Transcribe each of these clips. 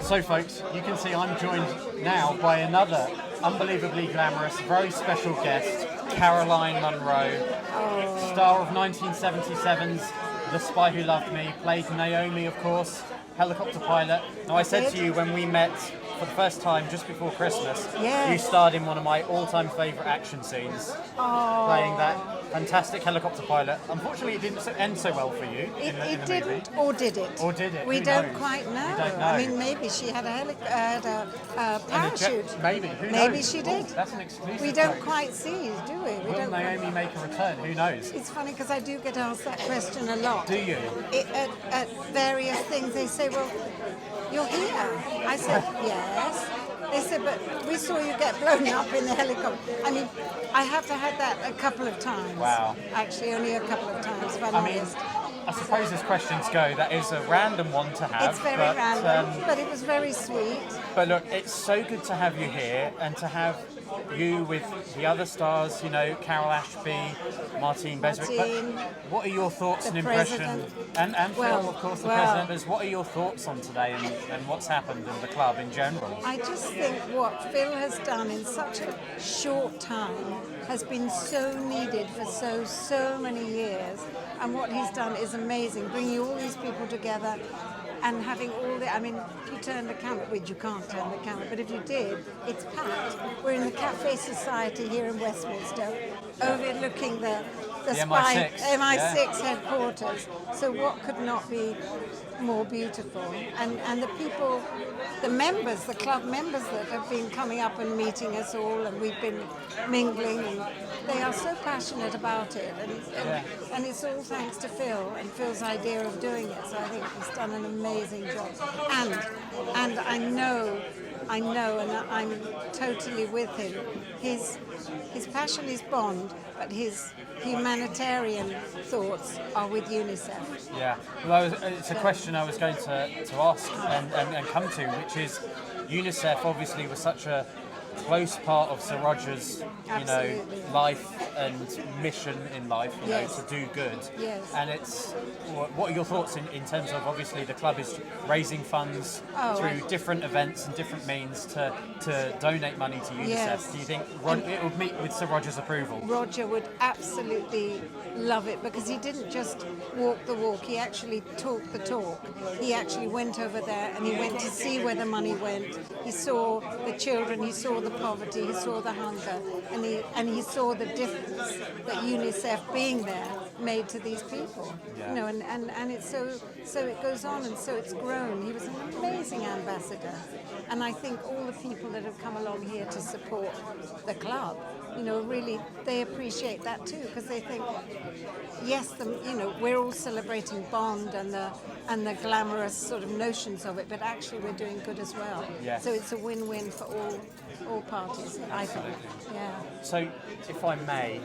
So folks, you can see I'm joined now by another unbelievably glamorous, very special guest, Caroline Munro, star of 1977's The Spy Who Loved Me, played Naomi, of course, helicopter pilot. Now I said to you when we met for the first time just before Christmas, you starred in one of my all-time favourite action scenes, playing that fantastic helicopter pilot. Unfortunately, it didn't end so well for you. It didn't, or did it? Or did it? We Who don't knows? quite know. We don't know. I mean, maybe she had a parachute. Maybe. Who knows? Maybe she did. That's an exclusive. We don't fact. quite see, do we? Will Naomi make a return? Who knows? It's funny because I do get asked that question a lot. Do you? At various things, they say, "Well, you're here." I said, "Yes." They said, "But we saw you get blown up in the helicopter." I mean, I have had that a couple of times. Wow. Actually, only a couple of times, if I'm I mean, honest. I suppose as questions go, that is a random one to have. It's very but, random, but it was very sweet. But look, it's so good to have you here and to have you with the other stars, you know, Carol Ashby, Martine Beswick. But what are your thoughts and impressions? And Phil, of course, the president. But what are your thoughts on today and what's happened in the club in general? I just think what Phil has done in such a short time has been so needed for so many years, and what he's done is amazing, bringing all these people together and having all the, I mean, if you turn the camera, which you can't turn the camera, but if you did, it's packed. We're in the Cafe Society here in Westminster, overlooking the Spy MI6 headquarters. So what could not be more beautiful? And the people, the members, the club members that have been coming up and meeting us all, and we've been mingling, and they are so passionate about it. And it's all thanks to Phil and Phil's idea of doing it. So I think he's done an amazing job. And I know, and I'm totally with him. His passion is Bond, but his humanitarian thoughts are with UNICEF. Yeah, well, it's a question I was going to ask and come to, which is UNICEF obviously was such a close part of Sir Roger's, life and mission in life, to do good. Yes. And it's, what are your thoughts in terms of, obviously the club is raising funds through different events and different means to donate money to UNICEF. Yes. Do you think it would meet with Sir Roger's approval? Roger would absolutely love it, because he didn't just walk the walk, he actually talked the talk. He actually went over there and he went to see where the money went. He saw the children, he saw the poverty, he saw the hunger, and he saw the difference that UNICEF being there made to these people. Yeah. And it's so it goes on, and so it's grown. He was an amazing ambassador, and I think all the people that have come along here to support the club, really they appreciate that too, because they think, yes, we're all celebrating Bond and the glamorous sort of notions of it, but actually we're doing good as well. Yes. So it's a win-win for all parties, I think. Yeah. So, if I may,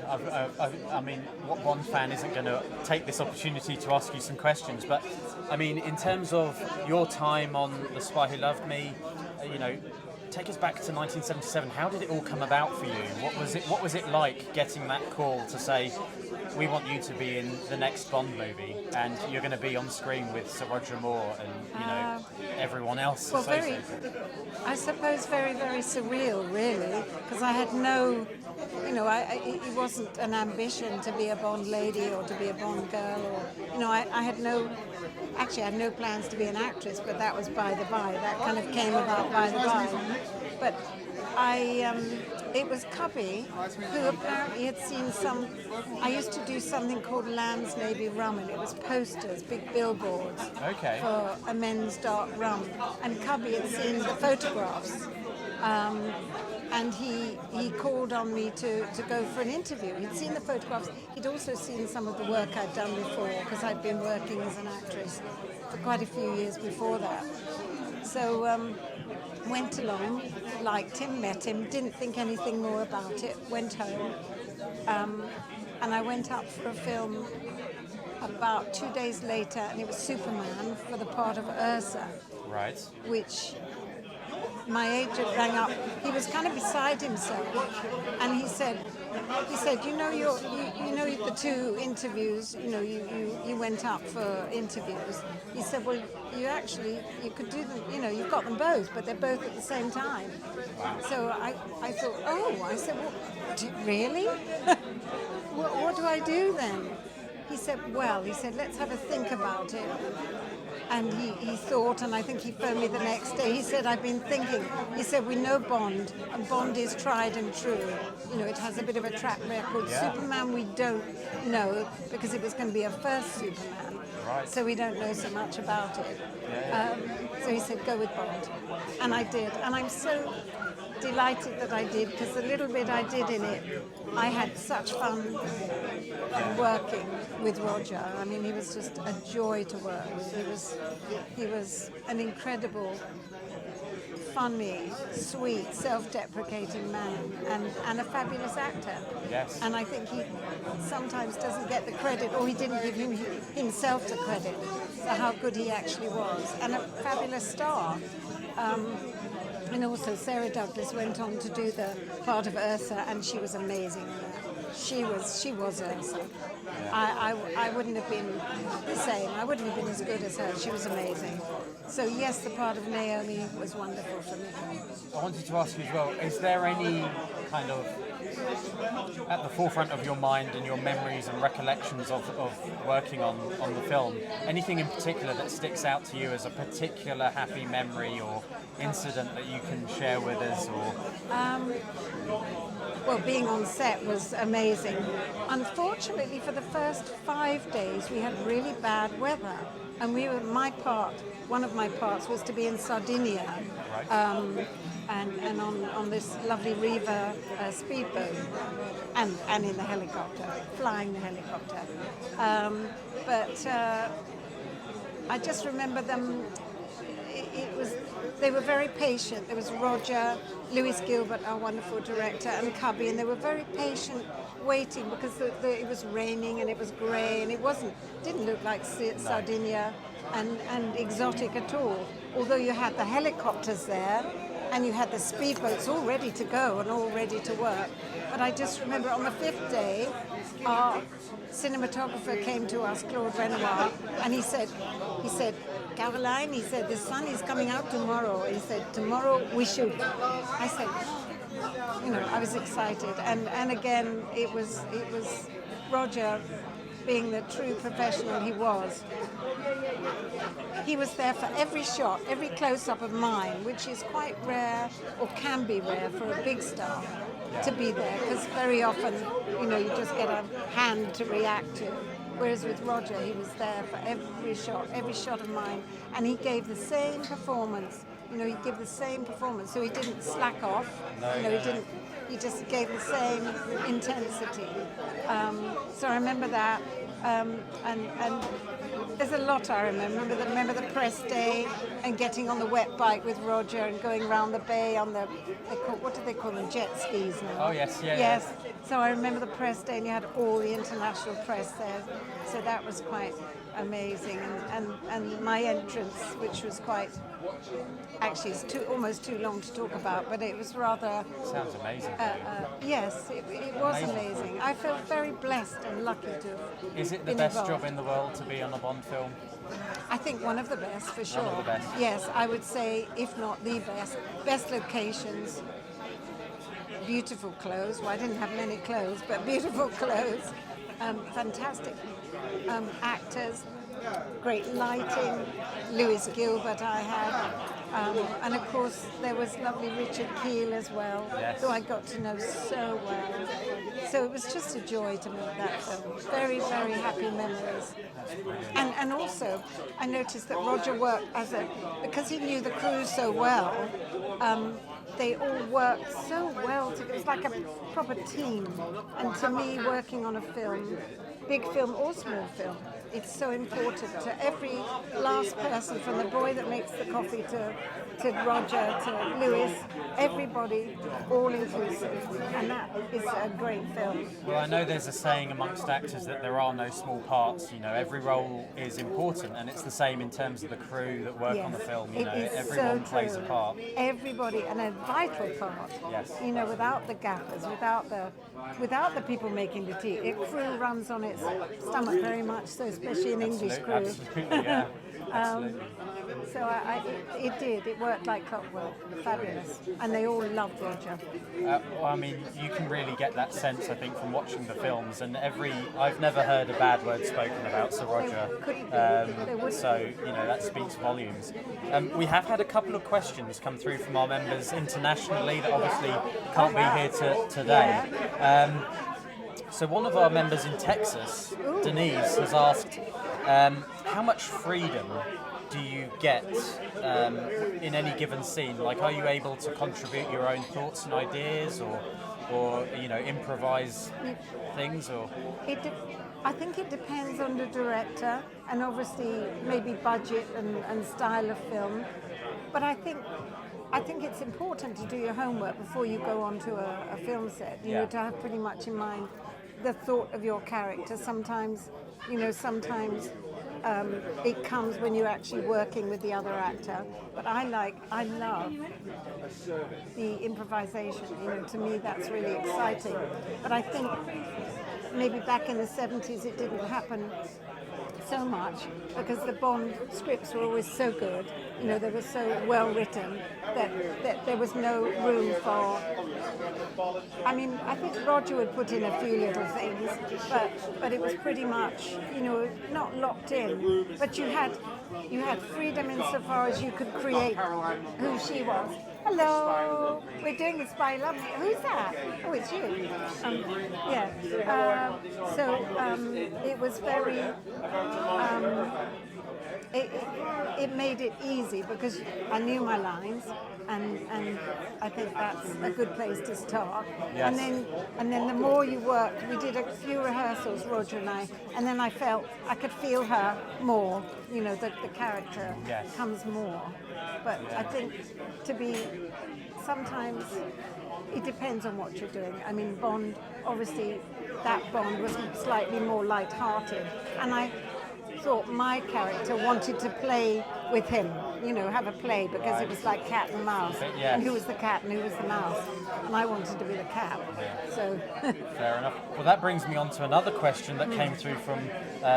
I mean, what one fan isn't going to take this opportunity to ask you some questions, but I mean, in terms of your time on The Spy Who Loved Me, take us back to 1977. How did it all come about for you? What was it like getting that call to say, we want you to be in the next Bond movie, and you're going to be on screen with Sir Roger Moore and everyone else associated? I suppose very, very surreal, really, because I had no, it wasn't an ambition to be a Bond lady or to be a Bond girl, or I had no plans to be an actress, but that was by the by. That kind of came about by the by. But it was Cubby who apparently had seen I used to do something called Lamb's Navy Rum, and it was posters, big billboards for a men's dark rum. And Cubby had seen the photographs, and he called on me to go for an interview. He'd seen the photographs. He'd also seen some of the work I'd done before, because I'd been working as an actress for quite a few years before that. So went along, liked him, met him, didn't think anything more about it, went home, and I went up for a film about 2 days later, and it was Superman for the part of Ursa. Right. Which my agent rang up. He was kind of beside himself, and he said, you know, you know the two interviews. You know, you went up for interviews. He said, well, you could do them. You know, you've got them both, but they're both at the same time. So I thought, I said, well, really? What do I do then? He said, let's have a think about it. And he thought, and I think he phoned me the next day. He said, I've been thinking. He said, we know Bond, and Bond is tried and true. You know, it has a bit of a track record. Yeah. Superman we don't know, because it was going to be a first Superman. Right. So we don't know so much about it. Yeah. So he said, go with Bond. And I did. And I'm so delighted that I did, because the little bit I did in it, I had such fun working with Roger. I mean, he was just a joy to work with. He was an incredible, funny, sweet, self-deprecating man, and a fabulous actor. Yes. And I think he sometimes doesn't get the credit, or he didn't give himself the credit for how good he actually was, and a fabulous star. And also Sarah Douglas went on to do the part of Ursa, and she was amazing in that. She was Ursa. I wouldn't have been the same. I wouldn't have been as good as her. She was amazing. So yes, the part of Naomi was wonderful for me. I wanted to ask you as well, is there any kind of, at the forefront of your mind and your memories and recollections of working on the film, anything in particular that sticks out to you as a particular happy memory or incident that you can share with us? Or Well, being on set was amazing. Unfortunately, for the first 5 days, we had really bad weather, and one of my parts was to be in Sardinia, right. and on this lovely Riva speedboat, and in the helicopter, flying the helicopter. But I just remember them. They were very patient. There was Roger, Lewis Gilbert, our wonderful director, and Cubby, and they were very patient waiting, because it was raining and it was grey, and it didn't look like Sardinia and exotic at all. Although you had the helicopters there, and you had the speedboats all ready to go and all ready to work. But I just remember on the 5th day, our cinematographer came to us, Claude Renoir, and he said, Caroline, he said, the sun is coming out tomorrow. He said, tomorrow we shoot. I said, you know, I was excited. And again, it was Roger, being the true professional he was. He was there for every shot, every close-up of mine, which is quite rare, or can be rare for a big star to be there, because very often, you know, you just get a hand to react to. Whereas with Roger, he was there for every shot of mine, and he gave the same performance. You know, he'd give the same performance, so he didn't slack off. He didn't. He just gave the same intensity. So I remember that, and there's a lot I remember. Remember the press day and getting on the wet bike with Roger and going around the bay on what do they call them? Jet skis now. Oh yes, yeah. Yes. So I remember the press day, and you had all the international press there. So that was quite amazing, and my entrance, which was quite, actually it's almost too long to talk about, but it was rather. Sounds amazing. Yes, it was amazing. I felt very blessed and lucky to. Is it the best job in the world to be on a Bond film? I think one of the best, for sure. One of the best. Yes, I would say, if not the best. Best locations, beautiful clothes. Well, I didn't have many clothes, but beautiful clothes. Fantastic actors, great lighting. Lewis Gilbert I had, and of course there was lovely Richard Keel as well, who I got to know so well. So it was just a joy to make that film. Very, very happy memories. And also I noticed that Roger worked because he knew the crew so well. They all worked so well together. It was like a proper team. And to me, working on a film, big film or small film, it's so important to every last person, from the boy that makes the coffee to Roger to Lewis, everybody, all inclusive, and that is a great film. Well, I know there's a saying amongst actors that there are no small parts. You know, every role is important, and it's the same in terms of the crew that work on the film. You know, everyone plays a part. Everybody, and a vital part. Yes. You know, without the gaffers, without the people making the tea, the crew runs on its stomach very much so, especially in English crew. Absolutely, yeah. Absolutely. So it worked like clockwork, fabulous, and they all loved Roger. Well, I mean, you can really get that sense, I think, from watching the films, and I've never heard a bad word spoken about Sir Roger. So, you know, that speaks volumes. We have had a couple of questions come through from our members internationally that obviously can't be here today. Yeah. So one of our members in Texas, Denise, has asked, how much freedom do you get in any given scene? Like, are you able to contribute your own thoughts and ideas, or you know, improvise things, or? I think it depends on the director, and obviously maybe budget and style of film. But I think it's important to do your homework before you go onto a film set. You know, to have pretty much in mind the thought of your character. Sometimes it comes when you're actually working with the other actor. But I love the improvisation. You know, to me that's really exciting. But I think maybe back in the 70s it didn't happen so much because the Bond scripts were always so good. You know, they were so well written that there was no room for. I mean, I think Roger would put in a few little things, but it was pretty much, you know, not locked in. But you had freedom insofar as you could create who she was. Hello, we're doing the Spy Love Me. Who's that? Oh, it's you. It was very. It made it easy because I knew my lines, and I think that's a good place to start. Yes. And then the more you worked, we did a few rehearsals, Roger and I, and then I felt I could feel her more. You know, the character comes more. But I think sometimes it depends on what you're doing. I mean, Bond, obviously, that Bond was slightly more light-hearted, and I thought my character wanted to play with him, you know, have a play, because it was like cat and mouse. And who was the cat and who was the mouse? And I wanted to be the cat. So fair enough. Well, that brings me on to another question that came through from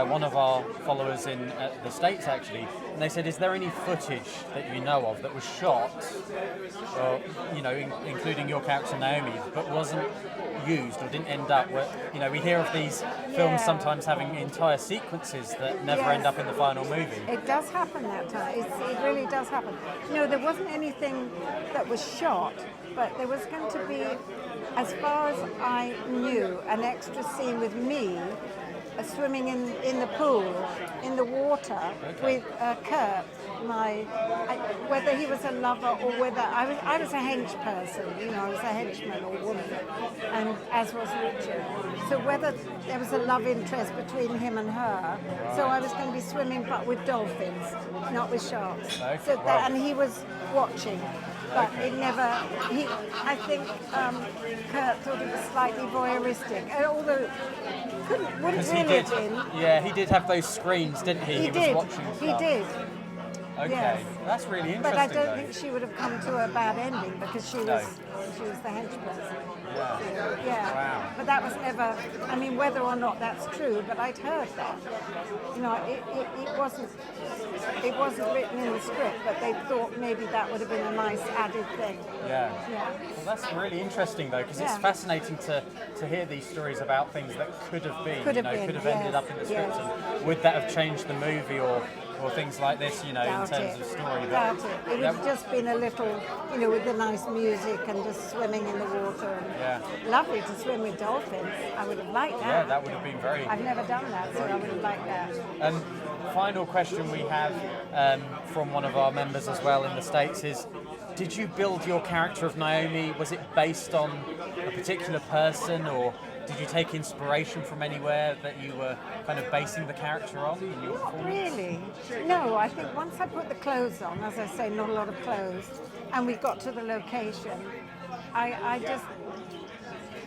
one of our followers in the States, actually. And they said, is there any footage that you know of that was shot, you know, including your character Naomi, but wasn't used or didn't end up where, you know, we hear of these films sometimes having entire sequences that never end up in the final movie. It does happen that time. It really does happen. No, there wasn't anything that was shot, but there was going to be, as far as I knew, an extra scene with me swimming in the pool, in the water, with Kurt, whether he was a lover or whether I was a hench person, you know, I was a henchman or woman, and as was Richard. So whether there was a love interest between him and her, so I was going to be swimming but with dolphins, not with sharks. So and he was watching. But it never. I think Kurt thought it was slightly voyeuristic, although wouldn't really have been. Yeah, he did have those screens, didn't he? He was watching stuff. He did. Okay, yes. That's really interesting. But I don't think she would have come to a bad ending because she was the hench person. Yeah. Wow. But that was never. I mean, whether or not that's true, but I'd heard that. You know, it wasn't written in the script, but they thought maybe that would have been a nice added thing. Yeah. Well, that's really interesting though, because it's fascinating to hear these stories about things that could have been, could have ended up in the script, and would that have changed the movie or things like this, you know, in terms of story. Doubt it. It would have just been a little, you know, with the nice music and just swimming in the water. And lovely to swim with dolphins. I would have liked that. Yeah, that would have been very. I've never done that, so I would have liked that. Final question we have from one of our members as well in the States is, did you build your character of Naomi? Was it based on a particular person, or Did you take inspiration from anywhere that you were kind of basing the character on in your Not performance? really. No, I think once I put the clothes on, as I say, not a lot of clothes, and we got to the location, I just...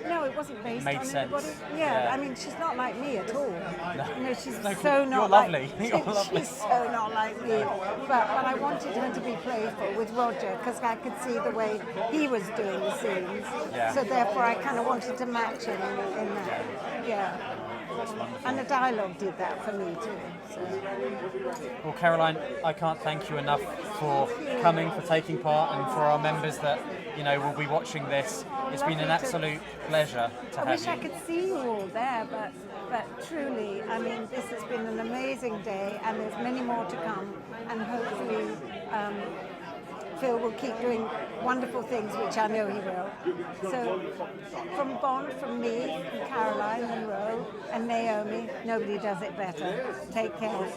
No, it wasn't based Made on sense. anybody. Yeah. I mean, she's not like me at all. No, she's No, so you're not lovely. like You're lovely. She's so not like me. But I wanted her to be playful with Roger because I could see the way he was doing the scenes. Yeah. So therefore, I kind of wanted to match him in that. Yeah. That's wonderful. And the dialogue did that for me too. So. Well, Caroline, I can't thank you enough for coming, for taking part, and for our members that will be watching this. It's been an absolute pleasure to I have wish you. I could see you all there, but truly, I mean, this has been an amazing day, and there's many more to come, and hopefully Phil will keep doing wonderful things, which I know he will. So, from Bond, from me, from Caroline Munro, and Naomi, nobody does it better. Take care.